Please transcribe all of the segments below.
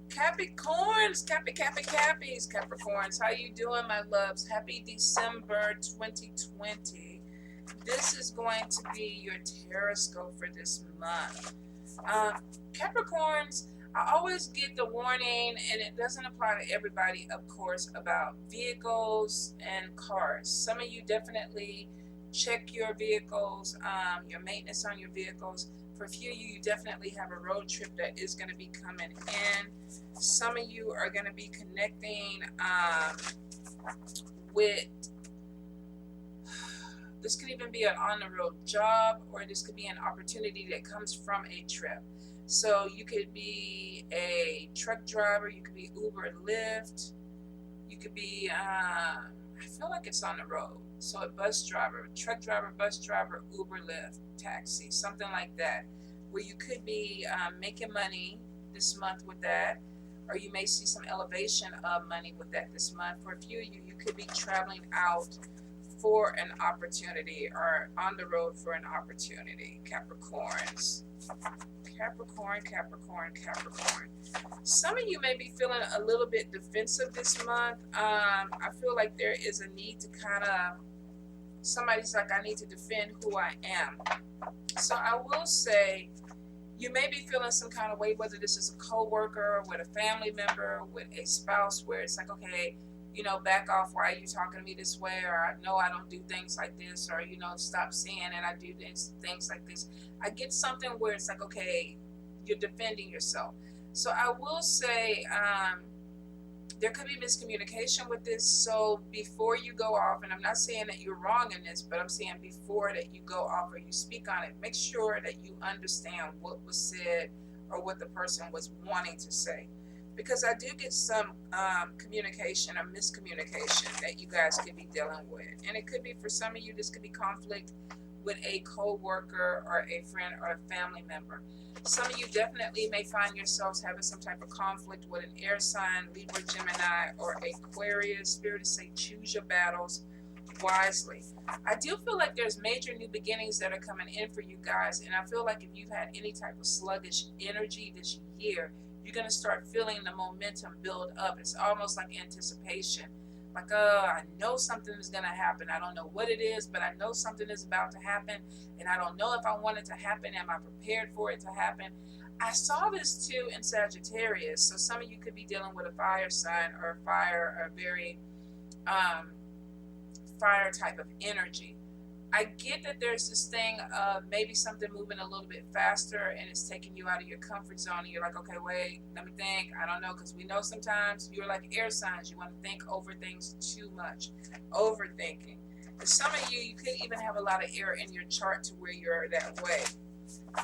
Capricorns, Cappies, Capricorns. How you doing, my loves? Happy December 2020. This is going to be your Terrascope for this month. Capricorns, I always get the warning, and it doesn't apply to everybody, of course, about vehicles and cars. Some of you definitely check your vehicles, your maintenance on your vehicles. For a few of you, you definitely have a road trip that is going to be coming in. Some of you are going to be connecting with, this could even be an on-the-road job, or this could be an opportunity that comes from a trip. So you could be a truck driver, you could be Uber, Lyft, you could be, I feel like it's on the road. So a bus driver, truck driver, bus driver, Uber, Lyft, taxi, something like that, where you could be making money this month with that, or you may see some elevation of money with that this month. For a few of you, you could be traveling out for an opportunity or on the road for an opportunity. Capricorns. Capricorn. Some of you may be feeling a little bit defensive this month. I feel like there is a need to kind of, somebody's like, I need to defend who I am. So I will say, you may be feeling some kind of way, whether this is a co-worker, with a family member, with a spouse, where it's like, okay, you know, back off. Why are you talking to me this way? Or no, I don't do things like this. Or, you know, stop saying it. I do things like this. I get something where it's like, okay, you're defending yourself. So I will say there could be miscommunication with this. So before you go off, and I'm not saying that you're wrong in this, but I'm saying before that you go off or you speak on it, make sure that you understand what was said or what the person was wanting to say. Because I do get some communication or miscommunication that you guys could be dealing with. And it could be, for some of you, this could be conflict with a co-worker or a friend or a family member. Some of you definitely may find yourselves having some type of conflict with an air sign, Libra, Gemini, or Aquarius. Spirit is saying choose your battles wisely. I do feel like there's major new beginnings that are coming in for you guys. And I feel like if you've had any type of sluggish energy this year, you're going to start feeling the momentum build up. It's almost like anticipation. Like, I know something is going to happen. I don't know what it is, but I know something is about to happen. And I don't know if I want it to happen. Am I prepared for it to happen? I saw this too in Sagittarius. So some of you could be dealing with a fire sign or fire, or very fire type of energy. I get that there's this thing of maybe something moving a little bit faster and it's taking you out of your comfort zone, and you're like, okay, wait, let me think. I don't know, because we know sometimes you're like air signs. You want to think over things too much, overthinking. For some of you, you could even have a lot of air in your chart to where you're that way.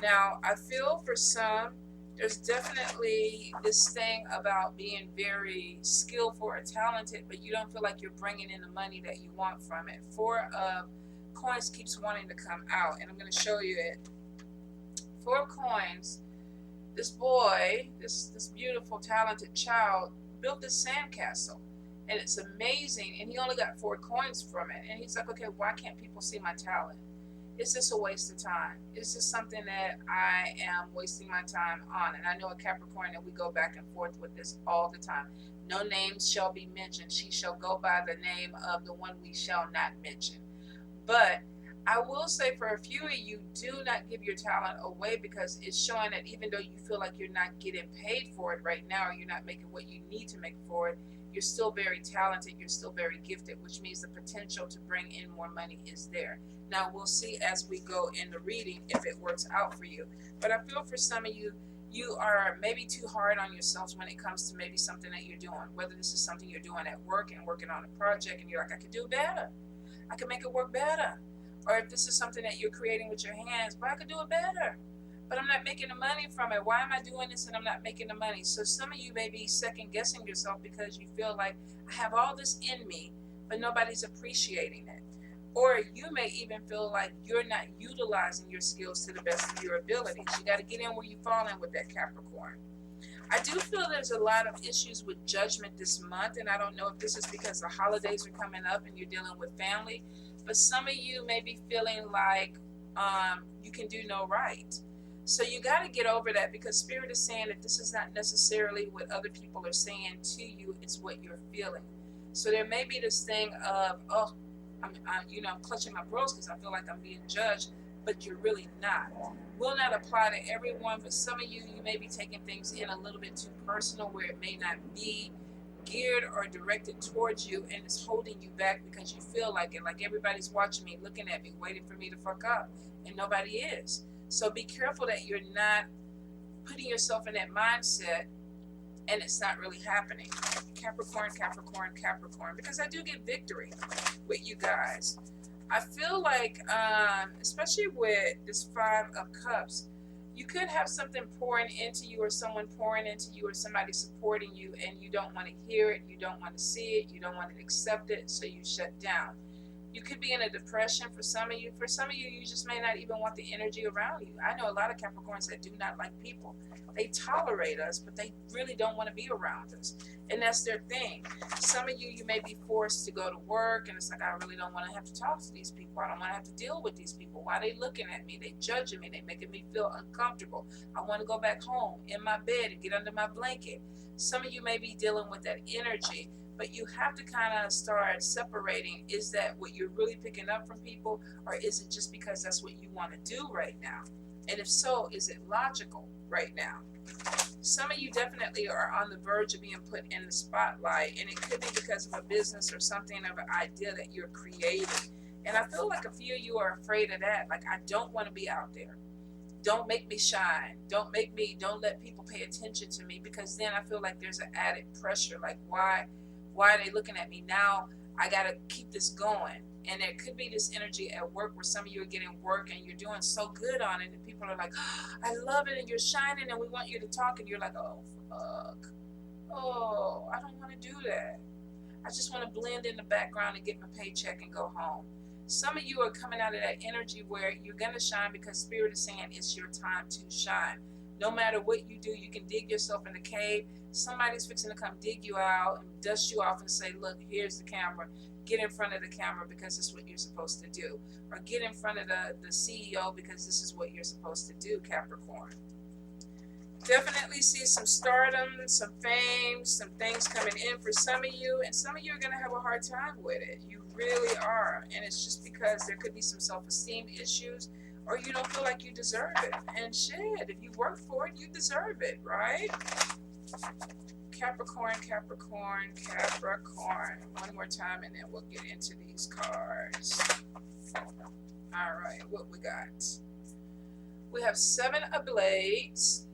Now, I feel for some, there's definitely this thing about being very skillful or talented, but you don't feel like you're bringing in the money that you want from it. Four of Coins keeps wanting to come out, and I'm going to show you it. 4 coins. This boy, this beautiful talented child, built this sandcastle, and it's amazing, and he only got 4 coins from it. And he's like, okay, why can't people see my talent? Is this a waste of time? Is this something that I am wasting my time on? And I know a Capricorn that we go back and forth with this all the time. No names shall be mentioned. She shall go by the name of the one we shall not mention. But I will say, for a few of you, do not give your talent away, because it's showing that even though you feel like you're not getting paid for it right now, or you're not making what you need to make for it, you're still very talented, you're still very gifted, which means the potential to bring in more money is there. Now, we'll see as we go in the reading if it works out for you. But I feel for some of you, you are maybe too hard on yourselves when it comes to maybe something that you're doing, whether this is something you're doing at work and working on a project, and you're like, I could do better. I can make it work better. Or if this is something that you're creating with your hands, but I could do it better. But I'm not making the money from it. Why am I doing this and I'm not making the money? So some of you may be second guessing yourself because you feel like, I have all this in me, but nobody's appreciating it. Or you may even feel like you're not utilizing your skills to the best of your abilities. You got to get in where you fall in with that Capricorn. I do feel there's a lot of issues with judgment this month, and I don't know if this is because the holidays are coming up and you're dealing with family, but some of you may be feeling like you can do no right. So you got to get over that, because Spirit is saying that this is not necessarily what other people are saying to you, it's what you're feeling. So there may be this thing of, oh, I'm clutching my pearls because I feel like I'm being judged, but you're really not. Will not apply to everyone, but some of you may be taking things in a little bit too personal, where it may not be geared or directed towards you, and it's holding you back because you feel like it, like everybody's watching me, looking at me, waiting for me to fuck up, and nobody is. So be careful that you're not putting yourself in that mindset and it's not really happening. Capricorn, Capricorn, Capricorn, because I do get victory with you guys. I feel like, especially with this Five of Cups, you could have something pouring into you, or someone pouring into you, or somebody supporting you, and you don't want to hear it, you don't want to see it, you don't want to accept it, so you shut down. You could be in a depression for some of you. For some of you, you just may not even want the energy around you. I know a lot of Capricorns that do not like people. They tolerate us, but they really don't want to be around us. And that's their thing. Some of you, you may be forced to go to work, and it's like, I really don't want to have to talk to these people. I don't want to have to deal with these people. Why are they looking at me? They judging me. They making me feel uncomfortable. I want to go back home in my bed and get under my blanket. Some of you may be dealing with that energy, but you have to kind of start separating. Is that what you're really picking up from people, or is it just because that's what you want to do right now? And if so, is it logical right now? Some of you definitely are on the verge of being put in the spotlight, and it could be because of a business or something of an idea that you're creating. And I feel like a few of you are afraid of that. Like, I don't want to be out there. Don't make me shine. Don't let people pay attention to me, because then I feel like there's an added pressure. Like, why are they looking at me now? I got to keep this going. And there could be this energy at work where some of you are getting work and you're doing so good on it, and people are like, oh, I love it, and you're shining, and we want you to talk, and you're like, oh, fuck. Oh, I don't want to do that. I just want to blend in the background and get my paycheck and go home. Some of you are coming out of that energy where you're going to shine because Spirit is saying it's your time to shine. No matter what you do, you can dig yourself in the cave. Somebody's fixing to come dig you out and dust you off and say, look, here's the camera. Get in front of the camera because this is what you're supposed to do. Or get in front of the CEO because this is what you're supposed to do, Capricorn. Definitely see some stardom, some fame, some things coming in for some of you. And some of you are going to have a hard time with it. You really are. And it's just because there could be some self-esteem issues, or you don't feel like you deserve it. And shit, if you work for it, you deserve it, right? Capricorn, Capricorn, Capricorn. One more time and then we'll get into these cards. All right, what we got? We have Seven of Blades.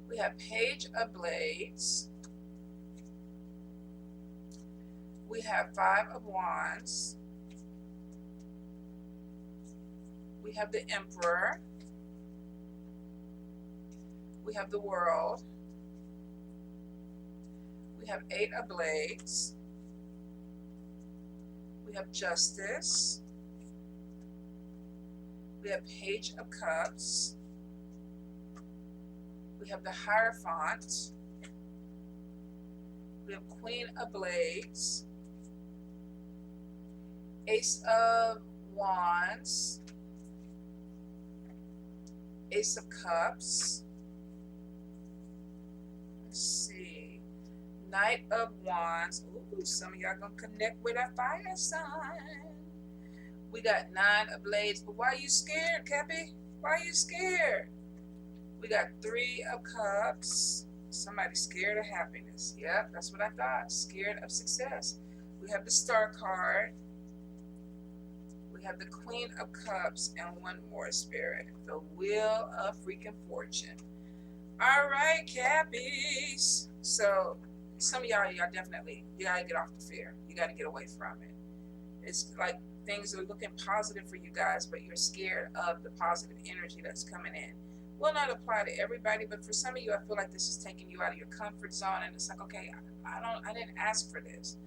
We have Page of Blades. We have Five of Wands. We have the Emperor. We have the World. We have Eight of Blades. We have Justice. We have Page of Cups. We have the Hierophant. We have Queen of Blades. Ace of Wands. Ace of Cups. Let's see. Knight of Wands. Ooh, some of y'all gonna connect with a fire sign. We got Nine of Blades. But why are you scared, Cappy? Why are you scared? We got Three of Cups. Somebody scared of happiness. Yep, that's what I thought. Scared of success. We have the Star card. We have the Queen of Cups, and one more, Spirit. The Wheel of freaking Fortune. All right, Cappies. So some of y'all definitely, you gotta get off the fear. You gotta get away from it. It's like things are looking positive for you guys, but you're scared of the positive energy that's coming in. Will not apply to everybody, but for some of you, I feel like this is taking you out of your comfort zone, and it's like, okay, I didn't ask for this.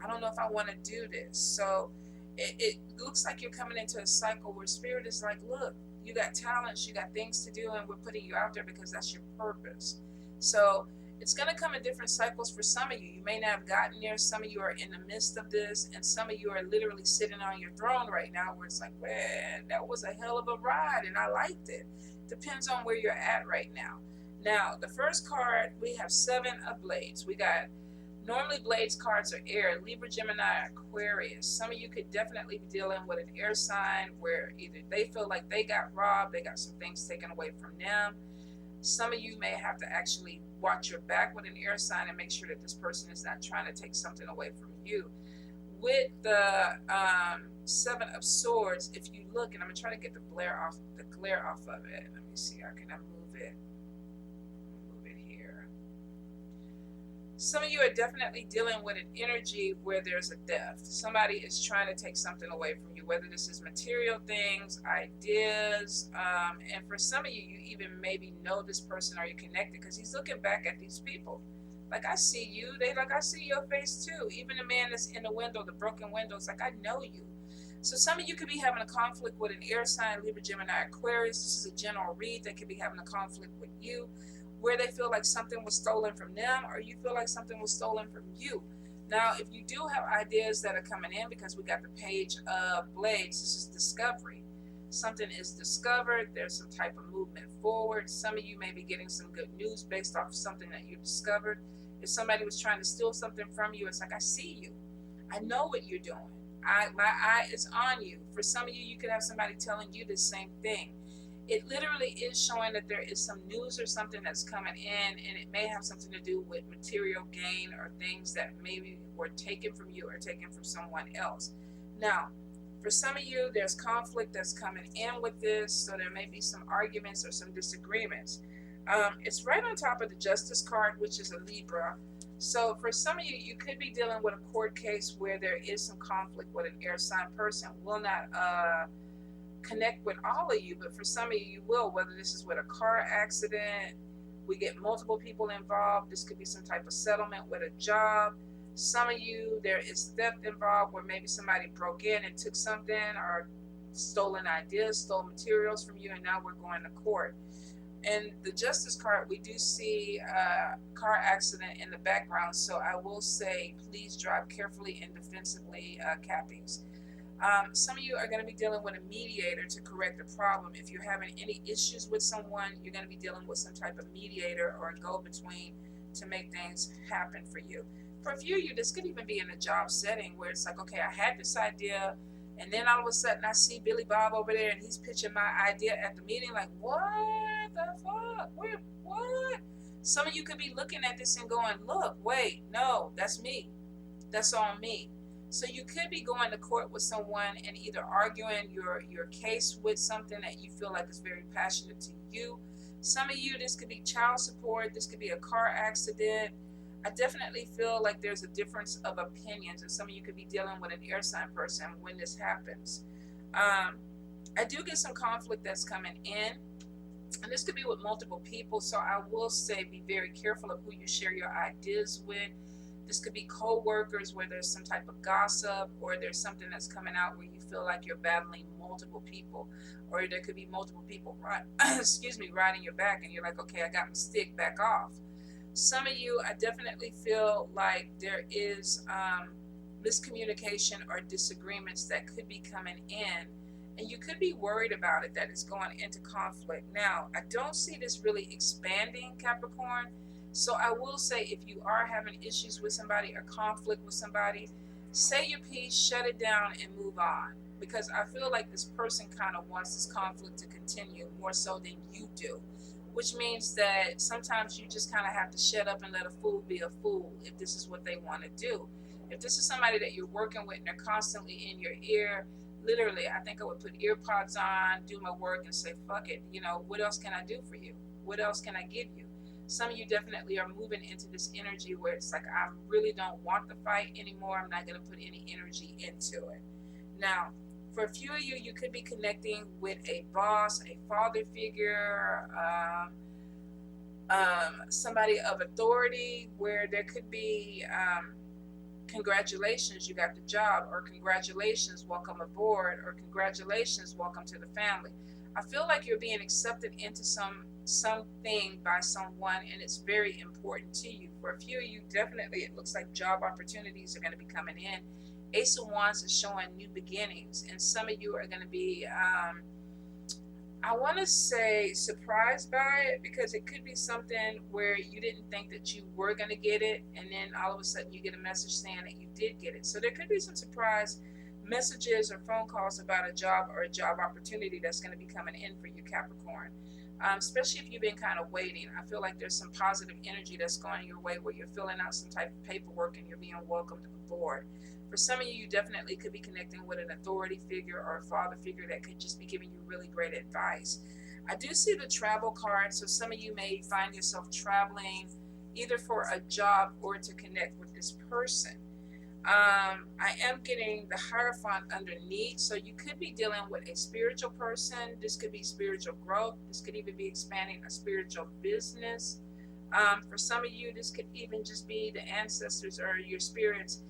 I don't know if I want to do this. So it looks like you're coming into a cycle where Spirit is like, look, you got talents, you got things to do, and we're putting you out there because that's your purpose. So It's going to come in different cycles for some of you. You may not have gotten there. Some of you are in the midst of this, and some of you are literally sitting on your throne right now where it's like, man, that was a hell of a ride and I liked it. Depends on where you're at right now. Now, the first card, we have 7 of Blades. We got, normally Blades cards are air, Libra, Gemini, Aquarius. Some of you could definitely be dealing with an air sign where either they feel like they got robbed, they got some things taken away from them. Some of you may have to actually watch your back with an air sign and make sure that this person is not trying to take something away from you. With the 7 of Swords, if you look, and I'm gonna try to get the glare off of it. Let me see, how can I move it? Move it here. Some of you are definitely dealing with an energy where there's a theft. Somebody is trying to take something away from you, whether this is material things, ideas, and for some of you, you even maybe know this person or you're connected because he's looking back at these people. Like, I see you. They like, I see your face too. Even the man that's in the window, the broken window, it's like, I know you. So some of you could be having a conflict with an air sign, Libra, Gemini, Aquarius. This is a general read. They could be having a conflict with you where they feel like something was stolen from them or you feel like something was stolen from you. Now, if you do have ideas that are coming in, because we got the Page of Blades, this is discovery. Something is discovered. There's some type of movement forward. Some of you may be getting some good news based off of something that you discovered. If somebody was trying to steal something from you, it's like, I see you. I know what you're doing. My eye is on you. For some of you, you could have somebody telling you the same thing. It literally is showing that there is some news or something that's coming in, and it may have something to do with material gain or things that maybe were taken from you or taken from someone else. Now, for some of you, there's conflict that's coming in with this, so there may be some arguments or some disagreements. It's right on top of the Justice card, which is a Libra. So for some of you, you could be dealing with a court case where there is some conflict with an air sign person. Will not connect with all of you, but for some of you, you will, whether this is with a car accident, we get multiple people involved. This could be some type of settlement with a job. Some of you, there is theft involved where maybe somebody broke in and took something or stolen ideas, stole materials from you, and now we're going to court. And the Justice card, we do see a car accident in the background. So I will say, please drive carefully and defensively, Cappies. Some of you are going to be dealing with a mediator to correct the problem. If you're having any issues with someone, you're going to be dealing with some type of mediator or a go-between to make things happen for you. For a few of you, this could even be in a job setting where it's like, okay, I had this idea, and then all of a sudden I see Billy Bob over there and he's pitching my idea at the meeting. Like, what the fuck? What? Some of you could be looking at this and going, look, wait, no, that's me. That's on me. So you could be going to court with someone and either arguing your case with something that you feel like is very passionate to you. Some of you, this could be child support. This could be a car accident. I definitely feel like there's a difference of opinions, and some of you could be dealing with an air sign person when this happens. I do get some conflict that's coming in, and this could be with multiple people, so I will say be very careful of who you share your ideas with. This could be co-workers where there's some type of gossip, or there's something that's coming out where you feel like you're battling multiple people, or there could be multiple people riding your back, and you're like, okay, I got my stick, back off. Some of you, I definitely feel like there is miscommunication or disagreements that could be coming in, and you could be worried about it, that it's going into conflict. Now, I don't see this really expanding, Capricorn. So I will say, if you are having issues with somebody or conflict with somebody, say your piece, shut it down, and move on. Because I feel like this person kind of wants this conflict to continue more so than you do. Which means that sometimes you just kind of have to shut up and let a fool be a fool if this is what they want to do. If this is somebody that you're working with and they're constantly in your ear, literally, I think I would put ear pods on, do my work, and say, fuck it. You know, what else can I do for you? What else can I give you? Some of you definitely are moving into this energy where it's like, I really don't want the fight anymore. I'm not going to put any energy into it. Now, for a few of you, you could be connecting with a boss, a father figure, somebody of authority, where there could be congratulations, you got the job, or congratulations, welcome aboard, or congratulations, welcome to the family. I feel like you're being accepted into something by someone, and it's very important to you. For a few of you, definitely it looks like job opportunities are going to be coming in. Ace of Wands is showing new beginnings, and some of you are going to be I want to say surprised by it, because it could be something where you didn't think that you were going to get it, and then all of a sudden you get a message saying that you did get it. So there could be some surprise messages or phone calls about a job or a job opportunity that's going to be coming in for you, Capricorn. Especially if you've been kind of waiting. I feel like there's some positive energy that's going your way where you're filling out some type of paperwork and you're being welcomed aboard. For some of you, you definitely could be connecting with an authority figure or a father figure that could just be giving you really great advice. I do see the travel card, so some of you may find yourself traveling either for a job or to connect with this person. I am getting the Hierophant underneath, so you could be dealing with a spiritual person. This could be spiritual growth. This could even be expanding a spiritual business. For some of you, this could even just be the ancestors or your spirits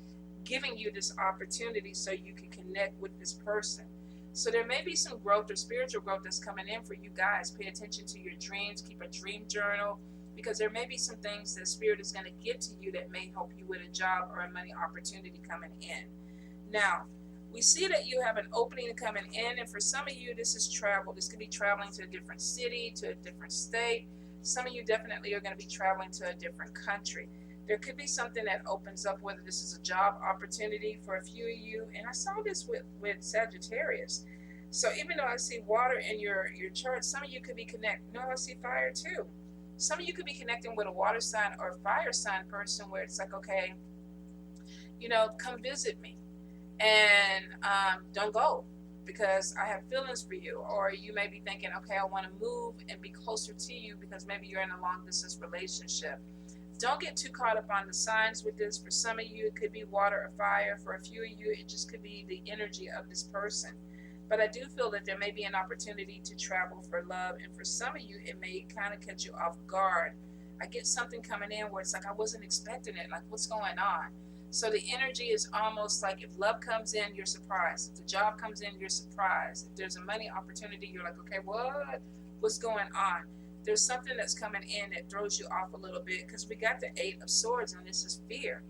giving you this opportunity so you can connect with this person. So there may be some growth or spiritual growth that's coming in for you guys. Pay attention to your dreams. Keep a dream journal, because there may be some things that Spirit is going to give to you that may help you with a job or a money opportunity coming in. Now, we see that you have an opening coming in, and for some of you, this is travel. This could be traveling to a different city, to a different state. Some of you definitely are going to be traveling to a different country. There could be something that opens up, whether this is a job opportunity for a few of you. And I saw this with Sagittarius. So even though I see water in your chart, some of you could be connected. No, I see fire too. Some of you could be connecting with a water sign or a fire sign person where it's like, okay, come visit me. And don't go because I have feelings for you. Or you may be thinking, okay, I want to move and be closer to you because maybe you're in a long distance relationship. Don't get too caught up on the signs with this. For some of you, it could be water or fire. For a few of you, it just could be the energy of this person. But I do feel that there may be an opportunity to travel for love. And for some of you, it may kind of catch you off guard. I get something coming in where it's like, I wasn't expecting it. Like, what's going on? So the energy is almost like if love comes in, you're surprised. If the job comes in, you're surprised. If there's a money opportunity, you're like, okay, what's going on? There's something that's coming in that throws you off a little bit, because we got the 8 of Swords and this is fear.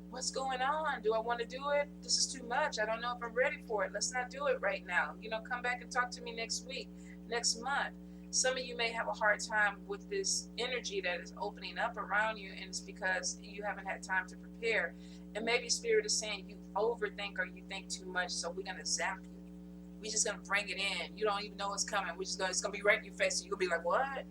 What's going on? Do I want to do it? This is too much. I don't know if I'm ready for it. Let's not do it right now. Come back and talk to me next week, next month. Some of you may have a hard time with this energy that is opening up around you, and it's because you haven't had time to prepare. And maybe Spirit is saying you overthink or you think too much, so we're going to zap you. We're just going to bring it in. You don't even know what's coming. It's going to be right in your face. So you're going to be like, what?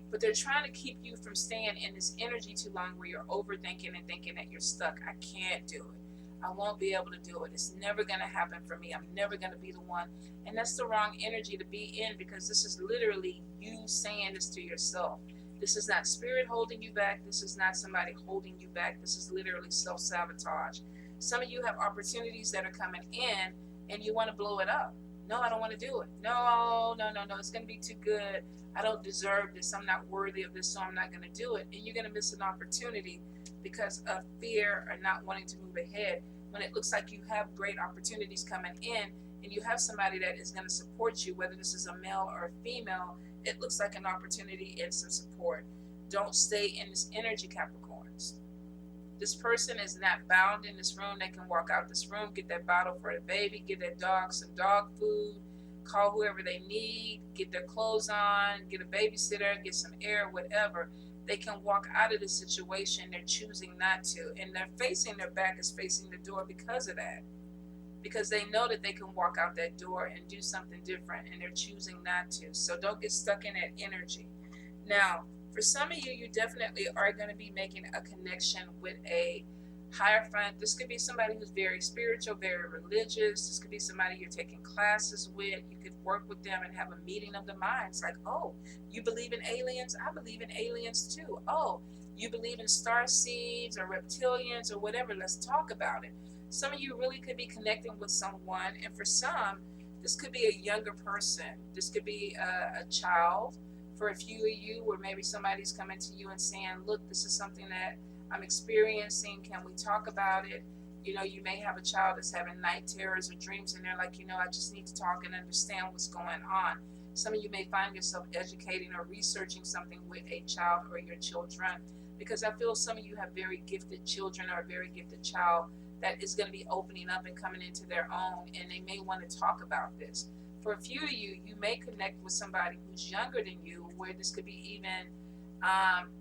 But they're trying to keep you from staying in this energy too long where you're overthinking and thinking that you're stuck. I can't do it. I won't be able to do it. It's never going to happen for me. I'm never going to be the one. And that's the wrong energy to be in, because this is literally you saying this to yourself. This is not Spirit holding you back. This is not somebody holding you back. This is literally self-sabotage. Some of you have opportunities that are coming in and you want to blow it up. No, I don't want to do it. No. It's going to be too good. I don't deserve this. I'm not worthy of this, so I'm not going to do it. And you're going to miss an opportunity because of fear or not wanting to move ahead, when it looks like you have great opportunities coming in and you have somebody that is going to support you, whether this is a male or a female. It looks like an opportunity and some support. Don't stay in this energy, Capricorns. This person is not bound in this room. They can walk out this room, get that bottle for the baby, get that dog some dog food, call whoever they need, get their clothes on, get a babysitter, get some air, whatever. They can walk out of the situation. They're choosing not to. And they're facing, their back is facing the door because of that. Because they know that they can walk out that door and do something different, and they're choosing not to. So don't get stuck in that energy. Now, for some of you, you definitely are going to be making a connection with a Hierophant. This could be somebody who's very spiritual, very religious. This could be somebody you're taking classes with. You could work with them and have a meeting of the minds. Like, oh, you believe in aliens? I believe in aliens too. Oh, you believe in star seeds or reptilians or whatever? Let's talk about it. Some of you really could be connecting with someone, and for some, this could be a younger person. This could be a child. For a few of you, where maybe somebody's coming to you and saying, look, this is something that I'm experiencing. Can we talk about it? You may have a child that's having night terrors or dreams, and they're like, I just need to talk and understand what's going on. Some of you may find yourself educating or researching something with a child or your children, because I feel some of you have very gifted children or a very gifted child that is going to be opening up and coming into their own, and they may want to talk about this. For a few of you, you may connect with somebody who's younger than you, where this could be even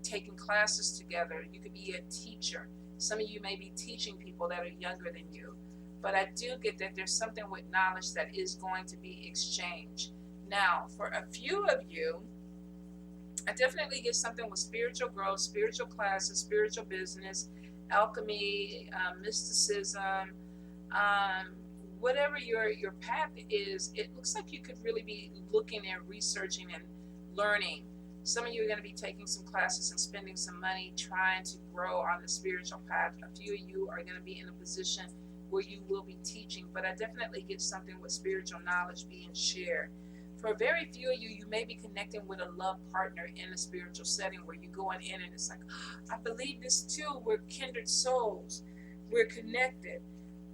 taking classes together. You could be a teacher. Some of you may be teaching people that are younger than you. But I do get that there's something with knowledge that is going to be exchanged. Now, for a few of you, I definitely get something with spiritual growth, spiritual classes, spiritual business, alchemy, mysticism, whatever your path is. It looks like you could really be looking and researching and learning. Some of you are going to be taking some classes and spending some money trying to grow on the spiritual path. A few of you are going to be in a position where you will be teaching, but I definitely get something with spiritual knowledge being shared. For very few of you, you may be connecting with a love partner in a spiritual setting where you're going in and it's like, oh, I believe this too. We're kindred souls. We're connected.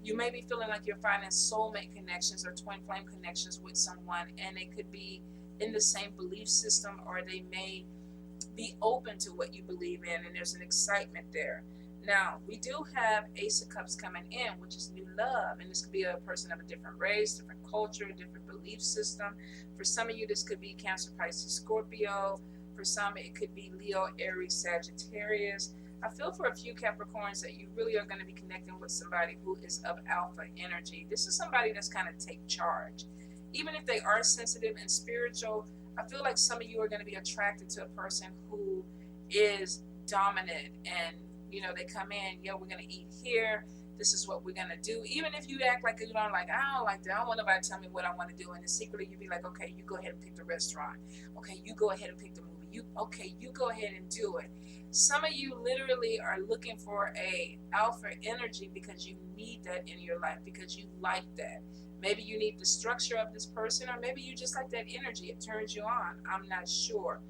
You may be feeling like you're finding soulmate connections or twin flame connections with someone, and they could be in the same belief system, or they may be open to what you believe in, and there's an excitement there. Now, we do have Ace of Cups coming in, which is new love. And this could be a person of a different race, different culture, different belief system. For some of you, this could be Cancer, Pisces, Scorpio. For some, it could be Leo, Aries, Sagittarius. I feel for a few Capricorns that you really are going to be connecting with somebody who is of alpha energy. This is somebody that's kind of take charge. Even if they are sensitive and spiritual, I feel like some of you are going to be attracted to a person who is dominant, and they come in, we're going to eat here. This is what we're going to do. Even if you act like you don't like, I don't like that. I don't want nobody to tell me what I want to do. And then secretly you'd be like, okay, you go ahead and pick the restaurant. Okay, you go ahead and pick the movie. You go ahead and do it. Some of you literally are looking for a alpha energy because you need that in your life, because you like that. Maybe you need the structure of this person, or maybe you just like that energy. It turns you on. I'm not sure.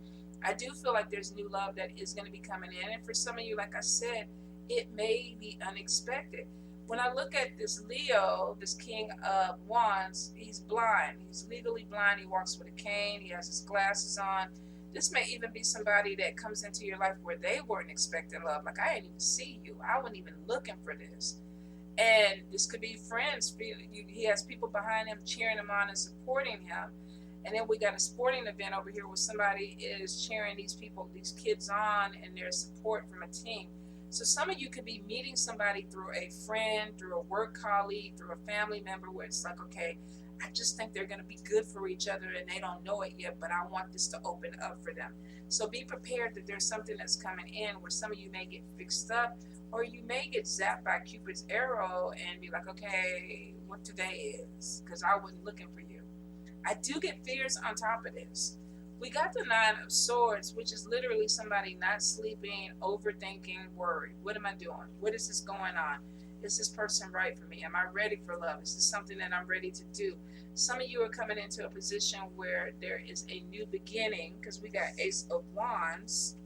I do feel like there's new love that is going to be coming in. And for some of you, like I said, it may be unexpected. When I look at this Leo, this King of Wands, he's blind. He's legally blind. He walks with a cane. He has his glasses on. This may even be somebody that comes into your life where they weren't expecting love. Like, I didn't even see you. I wasn't even looking for this. And this could be friends. He has people behind him cheering him on and supporting him. And then we got a sporting event over here where somebody is cheering these people, these kids on, and there's support from a team. So some of you could be meeting somebody through a friend, through a work colleague, through a family member, where it's like, okay, I just think they're going to be good for each other and they don't know it yet, but I want this to open up for them. So be prepared that there's something that's coming in where some of you may get fixed up, or you may get zapped by Cupid's arrow and be like, okay, what today is? Because I wasn't looking for you. I do get fears on top of this. We got the Nine of Swords, which is literally somebody not sleeping, overthinking, worried. What am I doing? What is this going on? Is this person right for me? Am I ready for love? Is this something that I'm ready to do? Some of you are coming into a position where there is a new beginning, because we got Ace of Wands.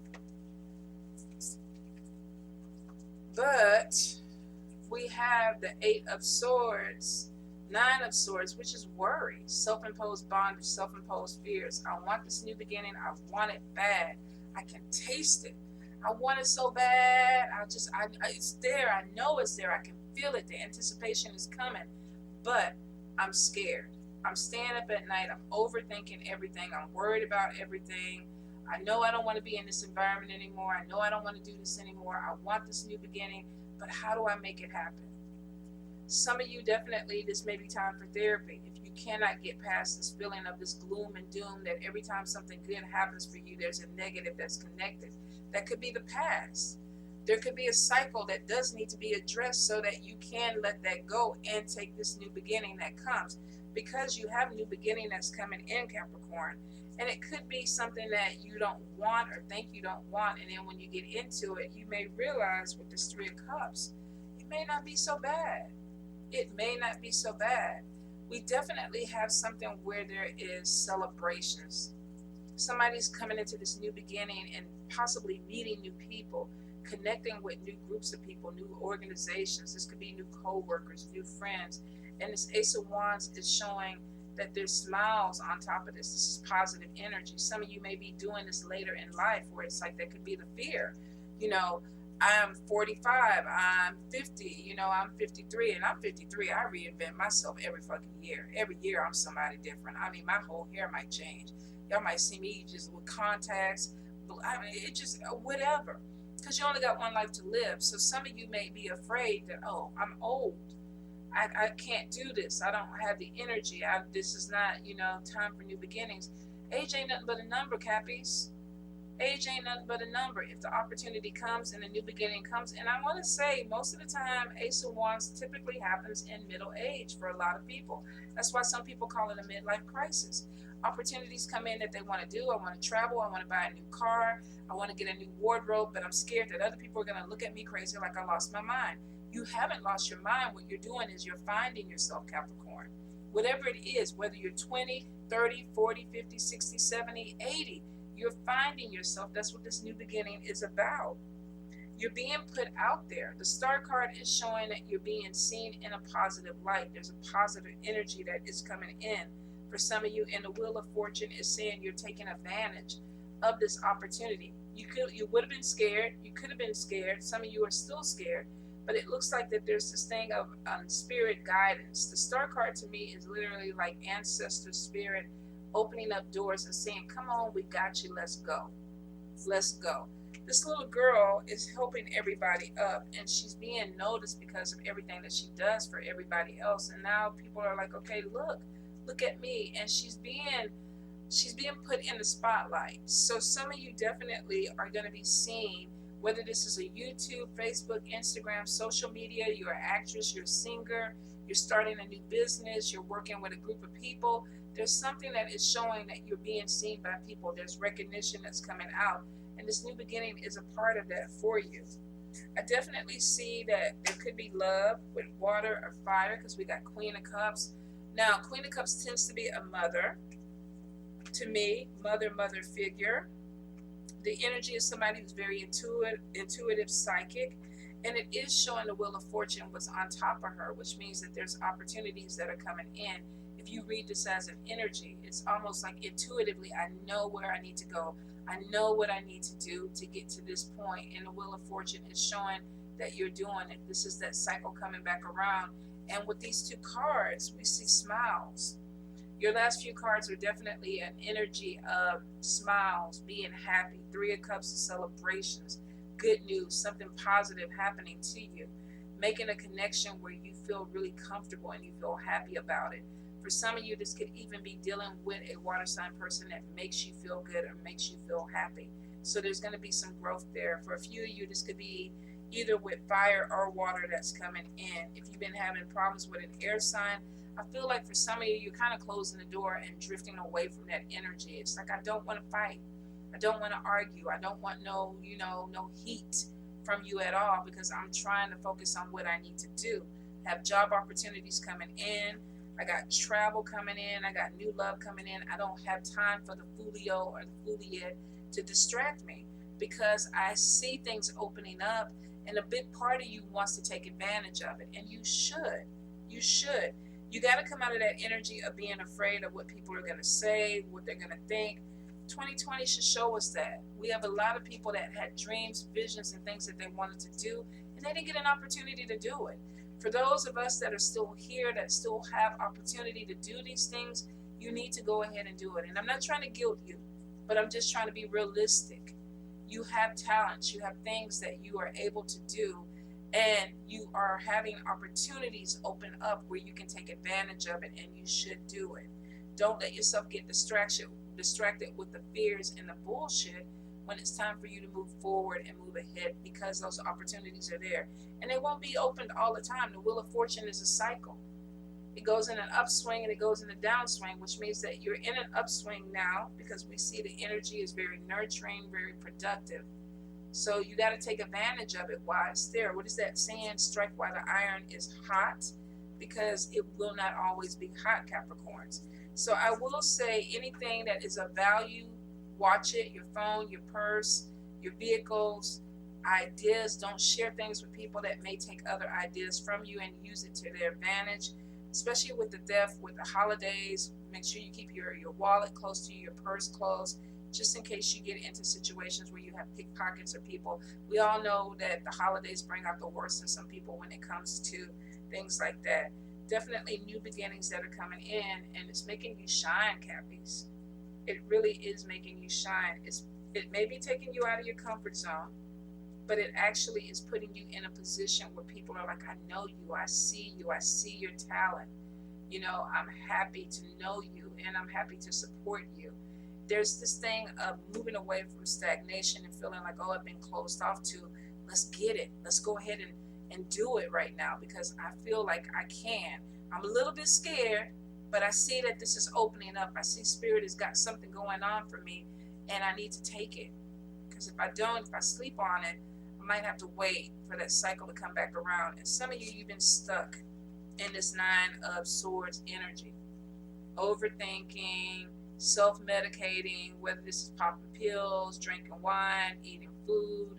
But we have the Eight of Swords, Nine of Swords, which is worry, self-imposed bondage, self-imposed fears. I want this new beginning. I want it bad. I can taste it. I want it so bad. It's there. I know it's there. I can feel it. The anticipation is coming, but I'm scared. I'm staying up at night. I'm overthinking everything. I'm worried about everything. I know I don't want to be in this environment anymore. I know I don't want to do this anymore. I want this new beginning, but how do I make it happen? Some of you, definitely, this may be time for therapy. If you cannot get past this feeling of this gloom and doom, that every time something good happens for you, there's a negative that's connected. That could be the past. There could be a cycle that does need to be addressed so that you can let that go and take this new beginning that comes. Because you have a new beginning that's coming in, Capricorn. And it could be something that you don't want or think you don't want. And then when you get into it, you may realize with this Three of Cups, it may not be so bad. It may not be so bad. We definitely have something where there is celebrations. Somebody's coming into this new beginning and possibly meeting new people, connecting with new groups of people, new organizations. This could be new co-workers, new friends. And this Ace of Wands is showing that there's smiles on top of this. This is positive energy. Some of you may be doing this later in life where it's like that could be the fear. You know, I'm 45, I'm 50, you know, I'm 53, and I'm 53. I reinvent myself every fucking year. Every year I'm somebody different. I mean, my whole hair might change. Y'all might see me just with contacts. I mean, it just, whatever. Because you only got one life to live. So some of you may be afraid that, oh, I'm old. I can't do this. I don't have the energy. This is not, you know, time for new beginnings. Age ain't nothing but a number, Cappies. Age ain't nothing but a number. If the opportunity comes and a new beginning comes, and I want to say most of the time, Ace of Wands typically happens in middle age for a lot of people. That's why some people call it a midlife crisis. Opportunities come in that they want to do. I want to travel. I want to buy a new car. I want to get a new wardrobe, but I'm scared that other people are going to look at me crazy like I lost my mind. You haven't lost your mind. What you're doing is you're finding yourself, Capricorn. Whatever it is, whether you're 20, 30, 40, 50, 60, 70, 80, you're finding yourself. That's what this new beginning is about. You're being put out there. The star card is showing that you're being seen in a positive light. There's a positive energy that is coming in. For some of you, and the Wheel of Fortune is saying you're taking advantage of this opportunity. You would have been scared. You could have been scared. Some of you are still scared. But it looks like that there's this thing of spirit guidance. The star card to me is literally like ancestor spirit opening up doors and saying, come on, we got you, let's go. Let's go. This little girl is helping everybody up, and she's being noticed because of everything that she does for everybody else. And now people are like, okay, look at me. And she's being put in the spotlight. So some of you definitely are going to be seen, whether this is a YouTube, Facebook, Instagram, social media, you're an actress, you're a singer, you're starting a new business, you're working with a group of people. There's something that is showing that you're being seen by people. There's recognition that's coming out. And this new beginning is a part of that for you. I definitely see that there could be love with water or fire, because we got Queen of Cups. Now, Queen of Cups tends to be a mother. To me, mother figure. The energy is somebody who's very intuitive, psychic, and it is showing the Wheel of Fortune was on top of her, which means that there's opportunities that are coming in. If you read this as an energy, it's almost like intuitively, I know where I need to go. I know what I need to do to get to this point, and the Wheel of Fortune is showing that you're doing it. This is that cycle coming back around. And with these two cards, we see smiles. Your last few cards are definitely an energy of smiles, being happy. Three of Cups of celebrations, good news, something positive happening to you. Making a connection where you feel really comfortable and you feel happy about it. For some of you, this could even be dealing with a water sign person that makes you feel good or makes you feel happy. So there's going to be some growth there. For a few of you, this could be either with fire or water that's coming in. If you've been having problems with an air sign, I feel like for some of you, you're kind of closing the door and drifting away from that energy. It's like, I don't want to fight. I don't want to argue. I don't want no heat from you at all, because I'm trying to focus on what I need to do. I have job opportunities coming in. I got travel coming in. I got new love coming in. I don't have time for the Fulio or the Fuliet to distract me, because I see things opening up, and a big part of you wants to take advantage of it. And you should. You should. You got to come out of that energy of being afraid of what people are going to say, what they're going to think. 2020 should show us that. We have a lot of people that had dreams, visions, and things that they wanted to do, and they didn't get an opportunity to do it. For those of us that are still here, that still have opportunity to do these things, you need to go ahead and do it. And I'm not trying to guilt you, but I'm just trying to be realistic. You have talents, you have things that you are able to do, and you are having opportunities open up where you can take advantage of it, and you should do it. Don't let yourself get distracted with the fears and the bullshit when it's time for you to move forward and move ahead, because those opportunities are there. And they won't be opened all the time. The Wheel of Fortune is a cycle. It goes in an upswing and it goes in a downswing, which means that you're in an upswing now, because we see the energy is very nurturing, very productive. So you got to take advantage of it while it's there. What is that saying? Strike while the iron is hot, because it will not always be hot, Capricorns. So I will say, anything that is of value, watch it. Your phone, your purse, your vehicles, ideas. Don't share things with people that may take other ideas from you and use it to their advantage. especially with the death, with the holidays. Make sure you keep your wallet close to you, your purse close, just in case you get into situations where you have pickpockets or people. We all know that the holidays bring out the worst in some people when it comes to things like that. Definitely new beginnings that are coming in, and it's making you shine, Cappies. It really is making you shine. It may be taking you out of your comfort zone, but it actually is putting you in a position where people are like, I know you, I see your talent. You know, I'm happy to know you and I'm happy to support you. There's this thing of moving away from stagnation and feeling like, oh, I've been closed off to, let's get it. Let's go ahead and do it right now because I feel like I can. I'm a little bit scared, but I see that this is opening up. I see Spirit has got something going on for me and I need to take it. Because if I don't, if I sleep on it, I might have to wait for that cycle to come back around. And some of you, you've been stuck in this Nine of Swords energy. Overthinking, self-medicating, whether this is popping pills, drinking wine, eating food,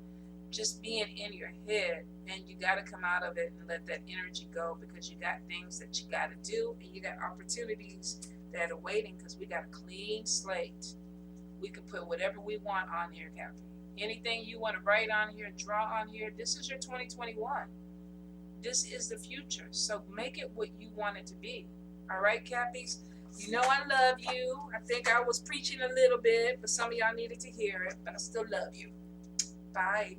just being in your head. And you got to come out of it and let that energy go because you got things that you got to do and you got opportunities that are waiting because we got a clean slate. We can put whatever we want on here, Captain. Anything you want to write on here, draw on here, this is your 2021. This is the future. So make it what you want it to be. All right, Cappies? You know I love you. I think I was preaching a little bit, but some of y'all needed to hear it, but I still love you. Bye.